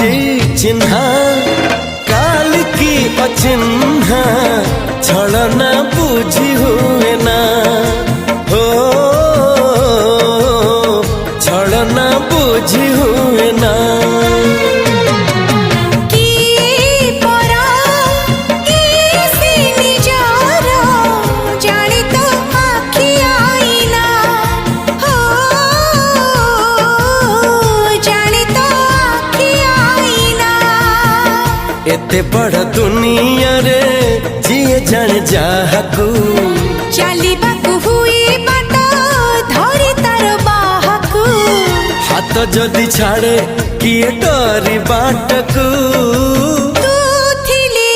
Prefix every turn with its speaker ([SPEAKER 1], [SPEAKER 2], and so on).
[SPEAKER 1] आजी चिन्हा काल की अचिन्हा छलना बुझी हुए ना हो छलना बुझी हुए ना एते बड़ दुनिया रे जिए जान जाहकू
[SPEAKER 2] चलिबाकू हुई बाट धरी तार बाहकू
[SPEAKER 1] हाथ जदि छाड़े किए डरी बाटकू
[SPEAKER 2] तू थिली